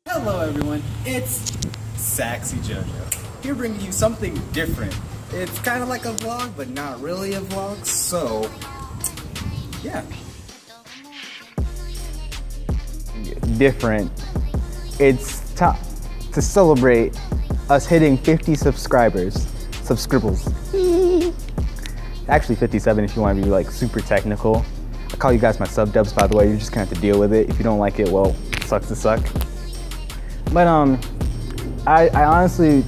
Hello everyone, it's Saxy JoJo. Here bringing you something different. It's kind of like a vlog, but not really a vlog, so yeah. Different. It's to celebrate us hitting 50 subscribers. Actually 57 if you want to be like super technical. I call you guys my sub dubs, by the way. You're just gonna have to deal with it. If you don't like it, well, sucks to suck. But I honestly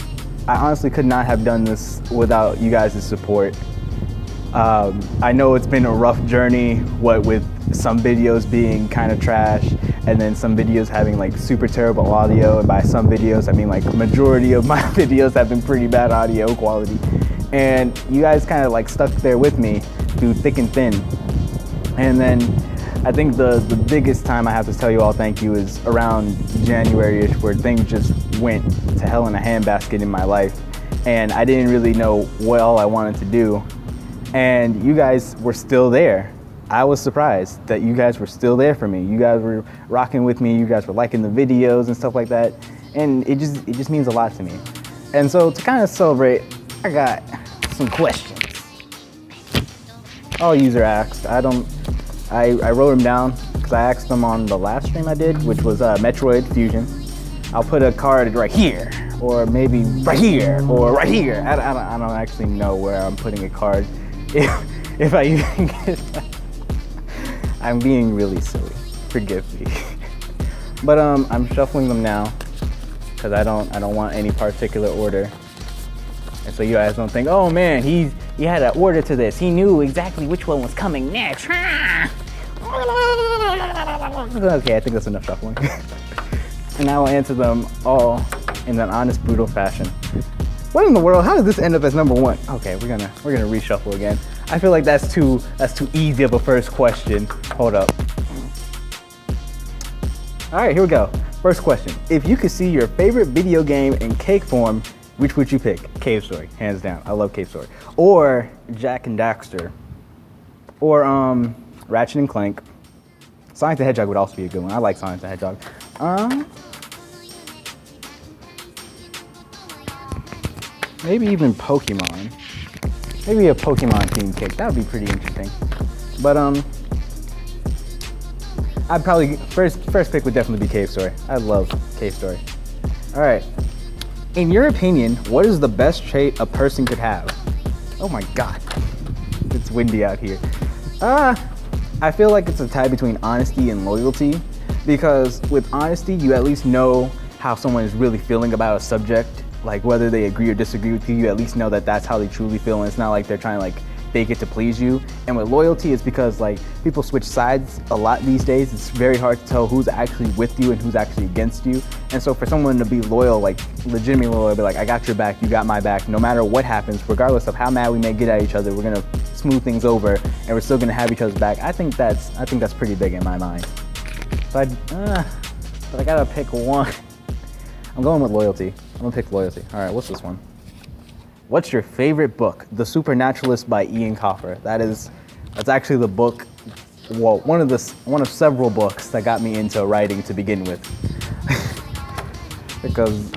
could not have done this without you guys' support. I know it's been a rough journey, what with some videos being kind of trash, and then some videos having like super terrible audio, and by some videos I mean like majority of my videos have been pretty bad audio quality. And you guys kind of like stuck there with me through thick and thin. And then I think the biggest time I have to tell you all thank you is around January-ish, where things just went to hell in a handbasket in my life. And I didn't really know what all I wanted to do. And you guys were still there. I was surprised that you guys were still there for me. You guys were rocking with me. You guys were liking the videos and stuff like that. And it just means a lot to me. And so to kind of celebrate, I got some questions. All user asked. I wrote them down because I asked them on the last stream I did, which was Metroid Fusion. I'll put a card right here, or maybe right here, or right here. I don't actually know where I'm putting a card. If I even get that. I'm being really silly. Forgive me. But I'm shuffling them now because I don't want any particular order. And so you guys don't think, oh man, he had an order to this. He knew exactly which one was coming next. Okay, I think that's enough shuffling. And I will answer them all in an honest, brutal fashion. What in the world? How did this end up as number one? Okay, we're gonna reshuffle again. I feel like that's too easy of a first question. Hold up. All right, here we go. First question. If you could see your favorite video game in cake form, which would you pick? Cave Story, hands down. I love Cave Story. Or Jack and Daxter. Or Ratchet and Clank. Sonic the Hedgehog would also be a good one. I like Sonic the Hedgehog. Maybe even Pokemon. Maybe a Pokemon themed cake. That would be pretty interesting. But I'd probably first pick would definitely be Cave Story. I love Cave Story. All right. In your opinion, what is the best trait a person could have? Oh my God, it's windy out here. I feel like it's a tie between honesty and loyalty, because with honesty, you at least know how someone is really feeling about a subject. Like whether they agree or disagree with you, you at least know that that's how they truly feel, and it's not like they're trying to like fake it to please you. And with loyalty, it's because like people switch sides a lot these days. It's very hard to tell who's actually with you and who's actually against you. And so for someone to be loyal, like legitimately loyal, be like, I got your back, you got my back, no matter what happens, regardless of how mad we may get at each other, we're gonna smooth things over and we're still gonna have each other's back. I think that's pretty big in my mind. So but I gotta pick one. I'm going with loyalty. I'm gonna pick loyalty. All right, what's this one? What's your favorite book? The Supernaturalist by Ian Coffer. That's actually the book, well, one of several books that got me into writing to begin with. Because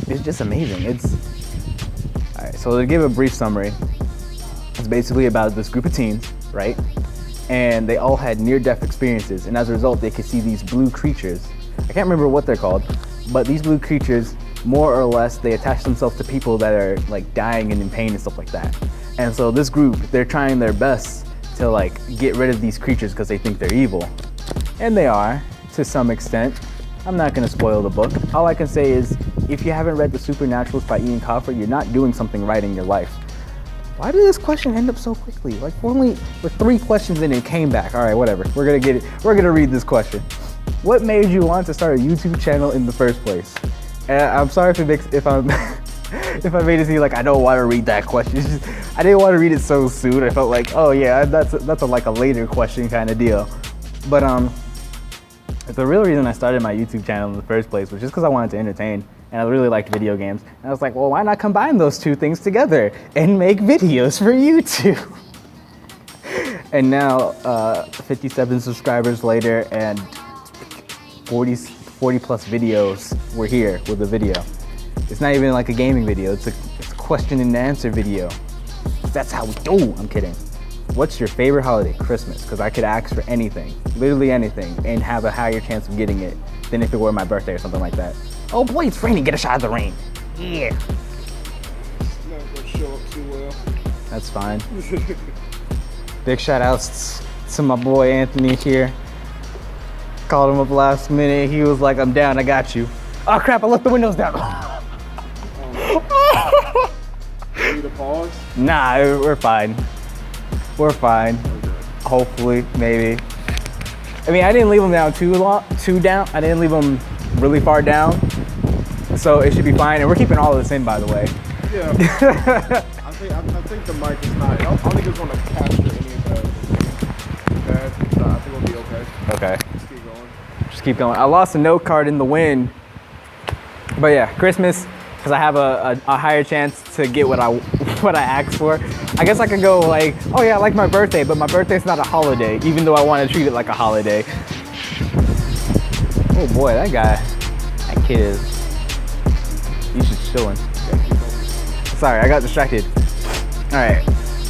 it's just amazing. All right, so to give a brief summary, it's basically about this group of teens, right? And they all had near-death experiences, and as a result, they could see these blue creatures. I can't remember what they're called, but these blue creatures, more or less, they attach themselves to people that are like dying and in pain and stuff like that. And so this group, they're trying their best to like get rid of these creatures because they think they're evil. And they are, to some extent. I'm not gonna spoil the book. All I can say is, if you haven't read The Supernaturalist by Ian Coffer, you're not doing something right in your life. Why did this question end up so quickly? Like we're 3 questions in and it came back. All right, whatever, we're gonna get it. We're gonna read this question. What made you want to start a YouTube channel in the first place? I'm sorry if I made it seem like I don't want to read that question. It's just, I didn't want to read it so soon. I felt like, oh yeah, that's like a later question kind of deal. But the real reason I started my YouTube channel in the first place was just because I wanted to entertain, and I really liked video games. And I was like, well, why not combine those two things together and make videos for YouTube? And now, 57 subscribers later and 40 40 plus videos were here with a video. It's not even like a gaming video, it's a question and answer video. That's how we do. I'm kidding. What's your favorite holiday? Christmas, because I could ask for anything, literally anything, and have a higher chance of getting it than if it were my birthday or something like that. Oh boy, it's raining, get a shot of the rain. Yeah. It's not gonna show up too well. That's fine. Big shout outs to my boy Anthony here. Called him up last minute. He was like, I'm down, I got you. Oh crap, I left the windows down. Need a pause? Nah, we're fine. We're fine. Okay. Hopefully, maybe. I mean, I didn't leave them down too down. I didn't leave them really far down. So it should be fine. And we're keeping all of this in, by the way. Yeah. I think the mic is not. I don't think it's gonna capture any of that. Okay. So I think we'll be okay. Okay. Just keep going. Just keep going. I lost a note card in the wind. But yeah, Christmas, because I have a higher chance to get what I asked for. I guess I could go like, oh yeah, I like my birthday, but my birthday's not a holiday, even though I want to treat it like a holiday. Oh boy, that kid is, he's just chilling. Sorry, I got distracted. All right,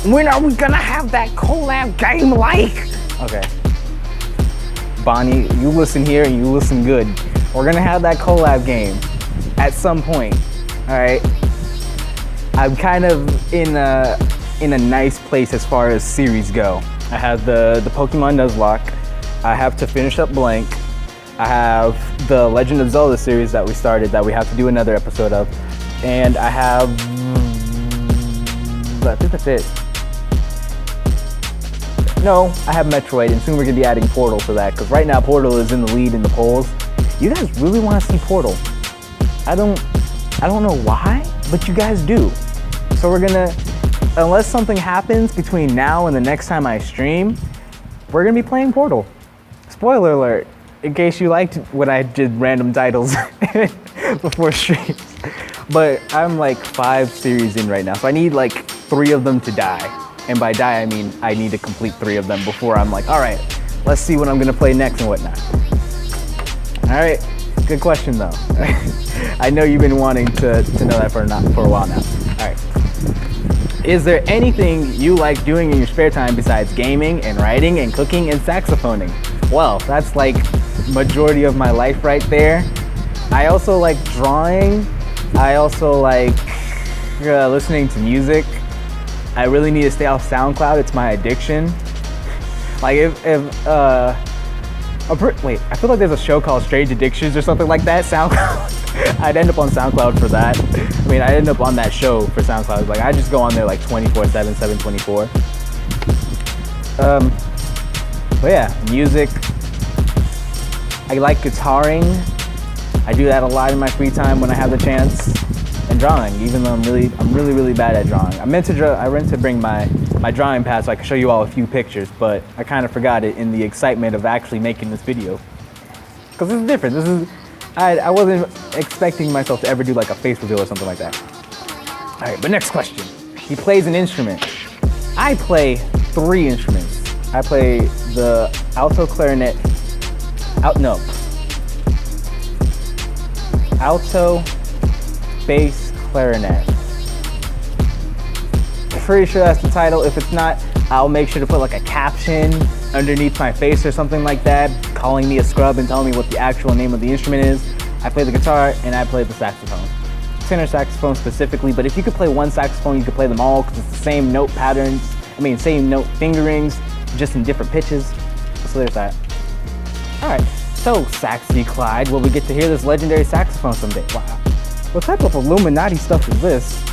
when are we gonna have that collab game like? Okay, Bonnie, you listen here and you listen good. We're gonna have that collab game at some point. All right, I'm kind of in a nice place as far as series go. I have the Pokemon Nuzlocke. I have to finish up Blank. I have the Legend of Zelda series that we started that we have to do another episode of. And I have, I think that's it. No, I have Metroid, and soon we're gonna be adding Portal to that, because right now Portal is in the lead in the polls. You guys really want to see Portal. I don't know why, but you guys do. So we're gonna, unless something happens between now and the next time I stream, we're gonna be playing Portal. Spoiler alert, in case you liked when I did random titles before streams. But I'm like 5 series in right now, so I need like 3 of them to die. And by die, I mean I need to complete 3 of them before I'm like, all right, let's see what I'm gonna play next and whatnot. All right, good question though. I know you've been wanting to know that for a while now. All right. Is there anything you like doing in your spare time besides gaming and writing and cooking and saxophoning? Well, that's like majority of my life right there. I also like drawing. I also like listening to music. I really need to stay off SoundCloud. It's my addiction. Like wait, I feel like there's a show called Strange Addictions or something like that, SoundCloud. I'd end up on SoundCloud for that. I mean, I'd end up on that show for SoundCloud. Like, I just go on there like 24/7, 7/24. But yeah, music. I like guitaring. I do that a lot in my free time when I have the chance. And drawing, even though I'm really bad at drawing. I meant to bring my drawing pad so I could show you all a few pictures, but I kind of forgot it in the excitement of actually making this video. Because this is different. I wasn't expecting myself to ever do like a face reveal or something like that. All right, but next question. He plays an instrument. I play 3 instruments. I play the alto clarinet, alto, bass, clarinet. Pretty sure that's the title. If it's not, I'll make sure to put like a caption underneath my face or something like that, calling me a scrub and telling me what the actual name of the instrument is. I play the guitar and I play the saxophone. Tenor saxophone specifically, but if you could play one saxophone, you could play them all because it's the same note patterns, same note fingerings, just in different pitches. So there's that. All right, so Saxy Clyde, will we get to hear this legendary saxophone someday? Wow. What type of Illuminati stuff is this?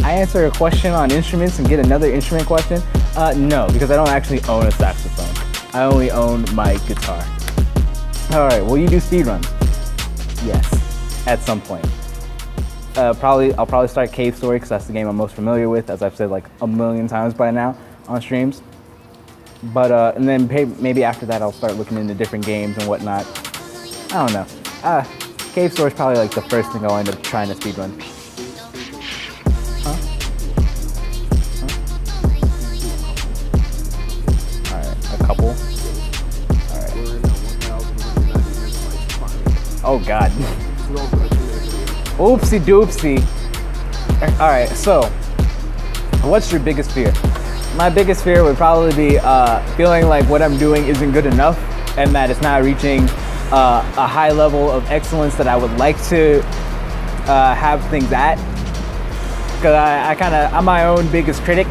I answer a question on instruments and get another instrument question? No, because I don't actually own a saxophone. I only own my guitar. All right, will you do speedruns? Yes, at some point. I'll probably start Cave Story because that's the game I'm most familiar with, as I've said like a million times by now on streams. But and then maybe after that I'll start looking into different games and whatnot. I don't know. Cave Story is probably like the first thing I'll end up trying to speedrun. Huh? Alright, a couple. Alright. Oh God. This is also a 2-minute video. Oopsie doopsie. All right, so what's your biggest fear? My biggest fear would probably be feeling like what I'm doing isn't good enough and that it's not reaching a high level of excellence that I would like to have things at. Because I'm my own biggest critic.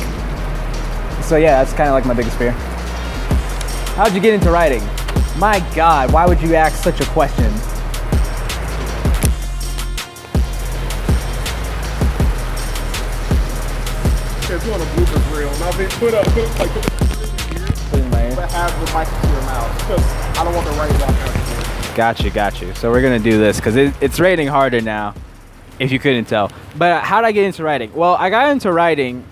So yeah, that's kind of like my biggest fear. How'd you get into writing? My God, why would you ask such a question? If you want a bloopers reel, now they put it In my ear. but have the mic to your mouth because I don't want the right walk out. Got you. So we're gonna do this because it's raining harder now, if you couldn't tell. But how'd I get into writing? Well, I got into writing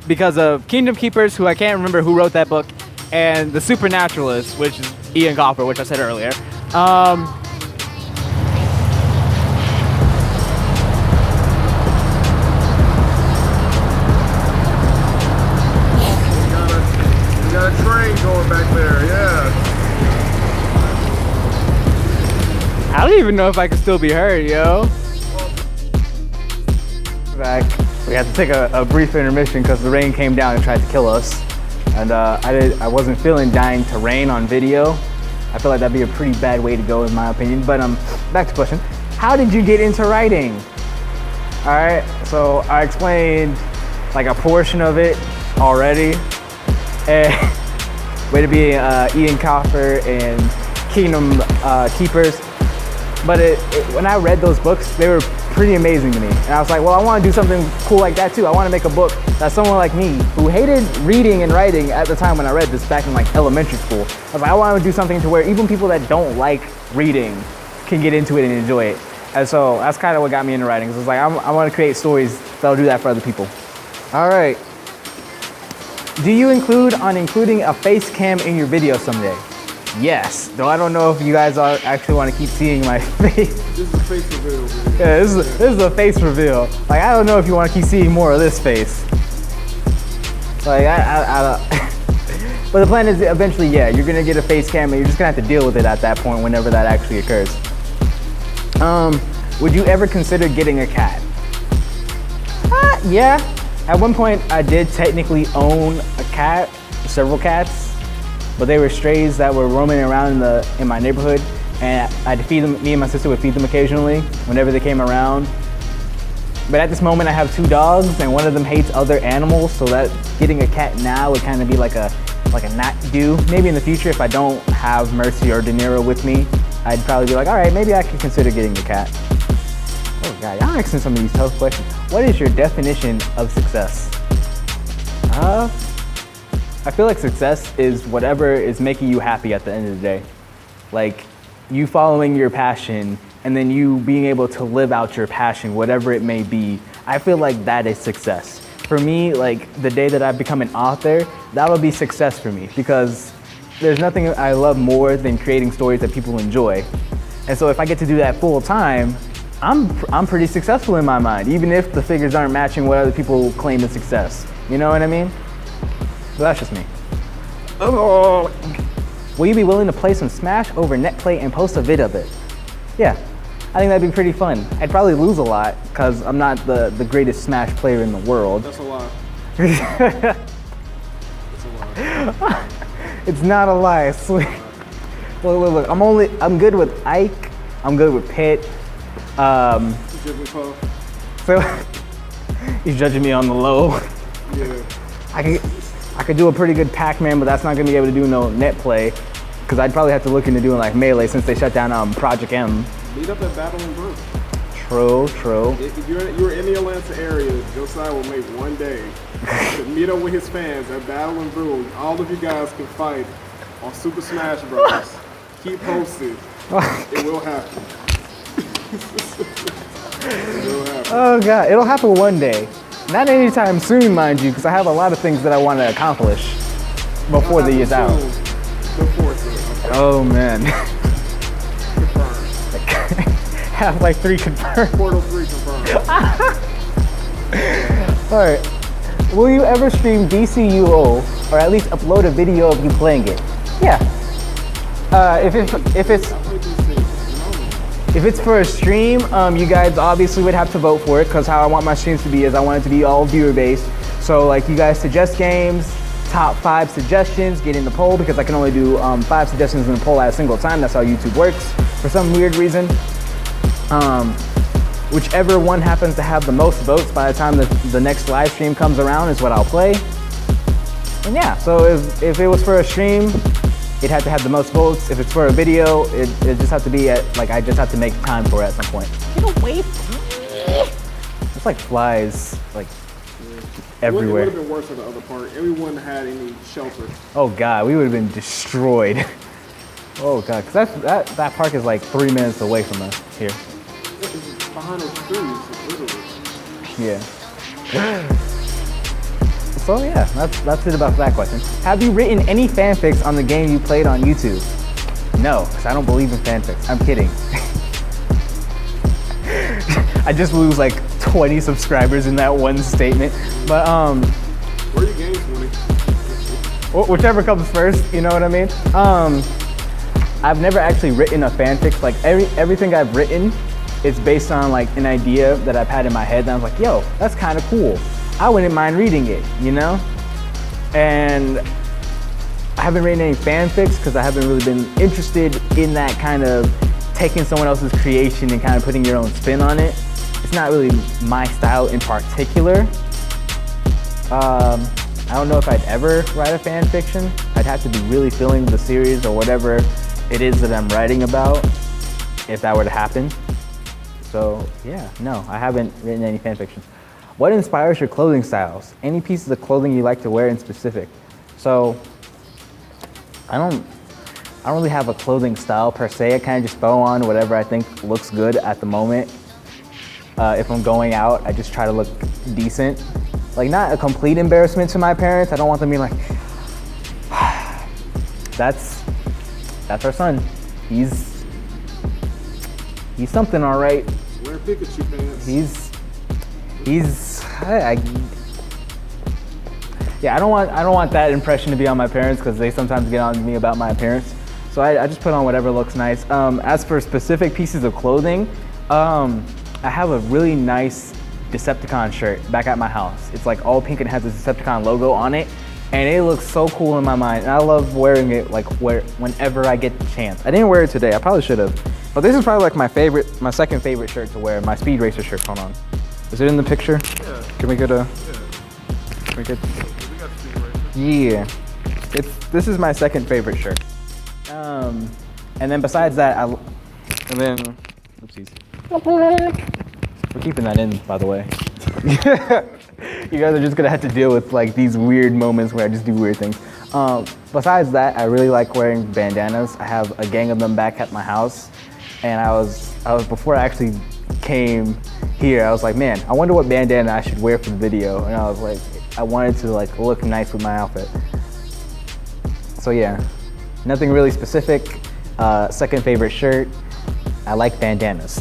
because of Kingdom Keepers, who I can't remember who wrote that book, and The Supernaturalist, which is Ian Copper, which I said earlier. We got a train going back there, yeah. I don't even know if I can still be heard, yo. Back. We had to take a brief intermission because the rain came down and tried to kill us. And I wasn't feeling dying to rain on video. I feel like that'd be a pretty bad way to go in my opinion. But back to the question. How did you get into writing? All right, so I explained like a portion of it already. Way to be Ian Copper and Kingdom Keepers. But when I read those books, they were pretty amazing to me. And I was like, well, I want to do something cool like that too. I want to make a book that someone like me, who hated reading and writing at the time when I read this back in like elementary school, I was like, I want to do something to where even people that don't like reading can get into it and enjoy it. And so that's kind of what got me into writing. So it's like, I want to create stories that'll do that for other people. All right. Do you including a face cam in your video someday? Yes, though I don't know if you guys actually want to keep seeing my face. This is a face reveal video. Yeah, this is a face reveal. Like, I don't know if you want to keep seeing more of this face. Like, I don't. But the plan is eventually, yeah, you're gonna get a face cam and you're just gonna have to deal with it at that point whenever that actually occurs. Would you ever consider getting a cat? Yeah. At one point, I did technically own a cat, several cats. But they were strays that were roaming around in my neighborhood, and I'd feed them. Me and my sister would feed them occasionally whenever they came around. But at this moment, I have 2 dogs, and one of them hates other animals, so that getting a cat now would kind of be like a not do. Maybe in the future, if I don't have Mercy or De Niro with me, I'd probably be like, all right, maybe I could consider getting a cat. Oh God, y'all asking some of these tough questions. What is your definition of success? I feel like success is whatever is making you happy at the end of the day. Like you following your passion and then you being able to live out your passion, whatever it may be. I feel like that is success. For me, like the day that I become an author, that'll be success for me because there's nothing I love more than creating stories that people enjoy. And so if I get to do that full time, I'm pretty successful in my mind, even if the figures aren't matching what other people claim is success. You know what I mean? But that's just me. Oh. Will you be willing to play some Smash over Netplay and post a vid of it? Yeah, I think that'd be pretty fun. I'd probably lose a lot because I'm not the greatest Smash player in the world. That's a lie. That's a lie. It's not a lie, I swear. Look, I'm good with Ike, I'm good with Pitt. Jigglypuff. So, he's judging me on the low. Yeah. I could do a pretty good Pac-Man, but that's not gonna be able to do no net play, because I'd probably have to look into doing like Melee since they shut down Project M. Meet up at Battle and Brew. True. If you're in the Atlanta area, Josiah will make one day to meet up with his fans at Battle and Brew. All of you guys can fight on Super Smash Bros. Keep posted. It will happen. It will happen. Oh God, it'll happen one day. Not anytime soon, mind you, because I have a lot of things that I want to accomplish before the year's out. Before it's out. Oh man. Confirmed. Have like 3 confirmed. Portal 3 confirmed. Alright. Will you ever stream DCUO or at least upload a video of you playing it? Yeah. If it's I play DC. If it's for a stream, you guys obviously would have to vote for it, because how I want my streams to be is I want it to be all viewer based. So like you guys suggest games, top 5 suggestions, get in the poll, because I can only do 5 suggestions in a poll at a single time. That's how YouTube works for some weird reason. Whichever one happens to have the most votes by the time the next live stream comes around is what I'll play. And yeah, so if it was for a stream, it had to have the most votes. If it's for a video, it just had to be at, like, I just have to make time for it at some point. Get away from me! It's like flies, like, everywhere. It would have been worse at the other park. Everyone had any shelter. Oh God, we would have been destroyed. Oh God, because that park is like 3 minutes away from us here. It's behind those trees, literally. Yeah. So yeah, that's it about that question. Have you written any fanfics on the game you played on YouTube? No, because I don't believe in fanfics. I'm kidding. I just lose like 20 subscribers in that one statement. But where are your games winning? Whichever comes first, you know what I mean? I've never actually written a fanfic. Like everything I've written, it's based on like an idea that I've had in my head, and I was like, yo, that's kind of cool. I wouldn't mind reading it, you know? And I haven't written any fanfics because I haven't really been interested in that kind of taking someone else's creation and kind of putting your own spin on it. It's not really my style in particular. I don't know if I'd ever write a fan fiction. I'd have to be really feeling the series or whatever it is that I'm writing about if that were to happen. So yeah, no, I haven't written any fan fiction. What inspires your clothing styles? Any pieces of clothing you like to wear in specific? So I don't really have a clothing style per se. I kind of just throw on whatever I think looks good at the moment. If I'm going out, I just try to look decent. Like, not a complete embarrassment to my parents. I don't want them being like, that's our son. He's something, all right. Wear Pikachu pants. Yeah, I don't want that impression to be on my parents, because they sometimes get on me about my appearance. So I just put on whatever looks nice. As for specific pieces of clothing, I have a really nice Decepticon shirt back at my house. It's like all pink and has a Decepticon logo on it, and it looks so cool in my mind. And I love wearing it whenever I get the chance. I didn't wear it today. I probably should have. But this is probably like my second favorite shirt to wear. My Speed Racer shirt. Hold on. Is it in the picture? Yeah. Can we get a? Yeah. Can we get? We got Speed Racer. Yeah. This is my second favorite shirt. And then besides that, oopsies. We're keeping that in, by the way. You guys are just gonna have to deal with like these weird moments where I just do weird things. Besides that, I really like wearing bandanas. I have a gang of them back at my house, and I was before I actually came here, I was like, man, I wonder what bandana I should wear for the video, and I was like, I wanted to like look nice with my outfit. So yeah, nothing really specific. Second favorite shirt, I like bandanas.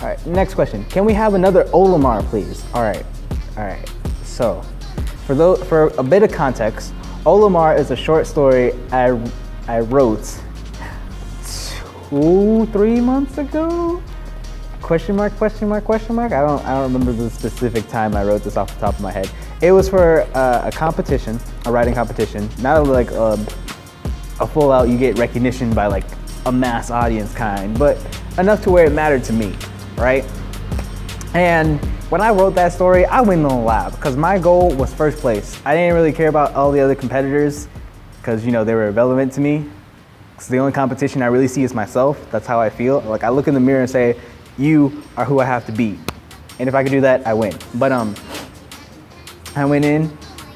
All right, next question. Can we have another Olimar, please? All right. So, for a bit of context, Olimar is a short story I wrote 2-3 months ago? Question mark? I don't remember the specific time I wrote this off the top of my head. It was for a competition, a writing competition. Not like a full out, you get recognition by like a mass audience kind, but enough to where it mattered to me, right? And when I wrote that story, I went in the lab because my goal was first place. I didn't really care about all the other competitors because, you know, they were irrelevant to me. Because the only competition I really see is myself. That's how I feel. Like, I look in the mirror and say, you are who I have to beat. And if I can do that, I win. But I went in,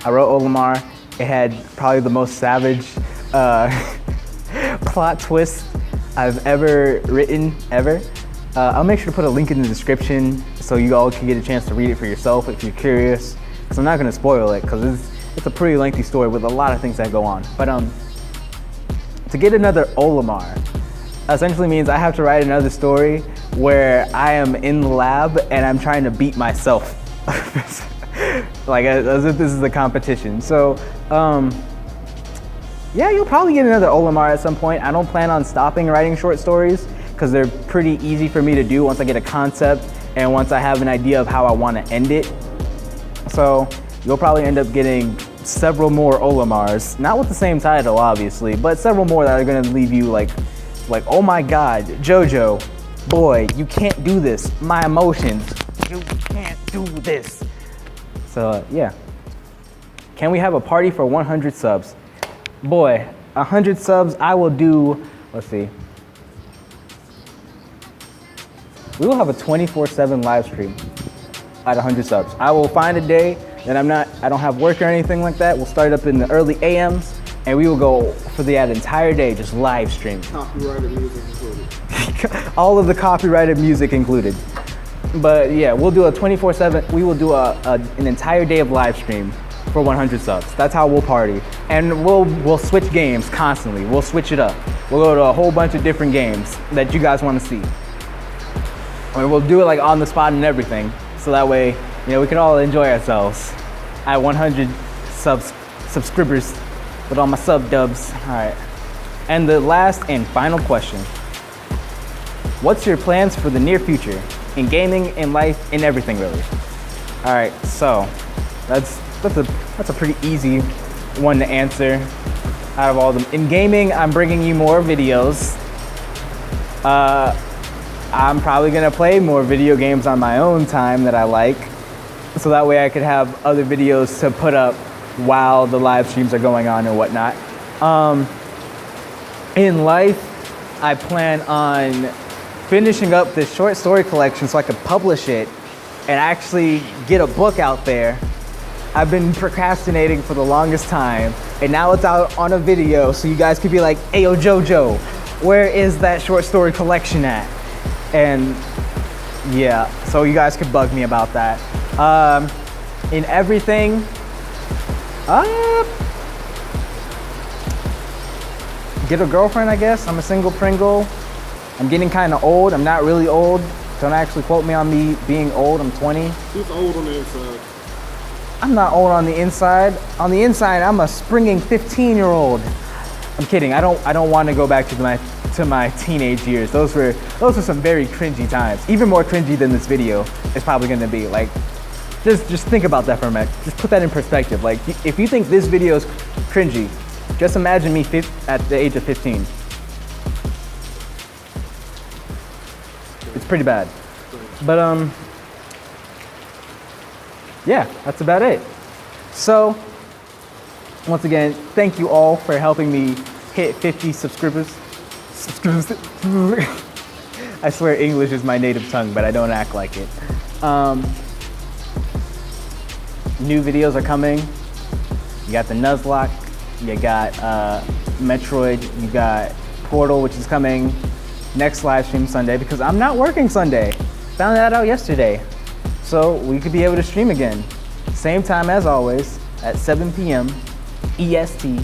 I wrote Olimar. It had probably the most savage plot twist I've ever written, ever. I'll make sure to put a link in the description so you all can get a chance to read it for yourself if you're curious. Because I'm not going to spoil it, because it's a pretty lengthy story with a lot of things that go on. But to get another Olimar essentially means I have to write another story where I am in the lab and I'm trying to beat myself. Like as if this is a competition. So yeah, you'll probably get another Olimar at some point. I don't plan on stopping writing short stories because they're pretty easy for me to do once I get a concept and once I have an idea of how I want to end it. So you'll probably end up getting several more Olimars, not with the same title, obviously, but several more that are gonna leave you like, oh my God, JoJo, boy, you can't do this. My emotions, you can't do this. So yeah. Can we have a party for 100 subs? Boy, 100 subs, I will do, let's see. We will have a 24/7 live stream at 100 subs. I will find a day that I don't have work or anything like that. We'll start up in the early AMs and we will go for that entire day, just live stream. Copyrighted music included. All of the copyrighted music included. But yeah, we'll do a 24/7, we will do an entire day of live stream for 100 subs. That's how we'll party. And we'll switch games constantly. We'll switch it up. We'll go to a whole bunch of different games that you guys want to see. And we'll do it like on the spot and everything. So that way, you know, we can all enjoy ourselves at 100 subscribers with all my sub dubs. All right. And the last and final question. What's your plans for the near future in gaming, in life, in everything really? All right, so that's a pretty easy one to answer out of all of them. In gaming, I'm bringing you more videos. I'm probably gonna play more video games on my own time that I like, so that way I could have other videos to put up while the live streams are going on or whatnot. In life, I plan on finishing up this short story collection so I could publish it and actually get a book out there. I've been procrastinating for the longest time, and now it's out on a video, so you guys could be like, "Hey, yo, JoJo, where is that short story collection at?" And yeah, so you guys could bug me about that. In everything, get a girlfriend, I guess. I'm a single Pringle. I'm getting kind of old. I'm not really old. Don't actually quote me on me being old. I'm 20. He's old on the inside. I'm not old on the inside. On the inside, I'm a springing 15-year-old. I'm kidding. I don't want to go back to my teenage years. Those were some very cringy times. Even more cringy than this video is probably going to be. Like, just think about that for a minute. Just put that in perspective. Like, if you think this video is cringy, just imagine me at the age of 15. It's pretty bad. But yeah, that's about it. So, once again, thank you all for helping me hit 50 subscribers. I swear English is my native tongue, but I don't act like it. New videos are coming. You got the Nuzlocke, you got Metroid, you got Portal, which is coming next live stream Sunday, because I'm not working Sunday. Found that out yesterday. So we could be able to stream again. Same time as always, at 7 p.m. EST.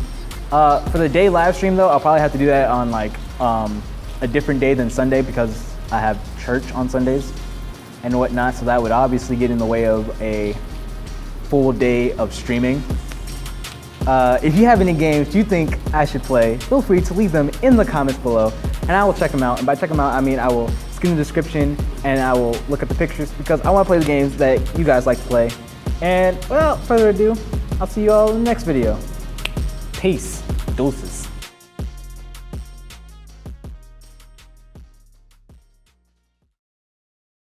For the day live stream though, I'll probably have to do that on like a different day than Sunday because I have church on Sundays and whatnot. So that would obviously get in the way of a full day of streaming. If you have any games you think I should play, feel free to leave them in the comments below and I will check them out. And by check them out, I mean I will skim the description and I will look at the pictures because I want to play the games that you guys like to play. And without further ado, I'll see you all in the next video. Peace. Deuces.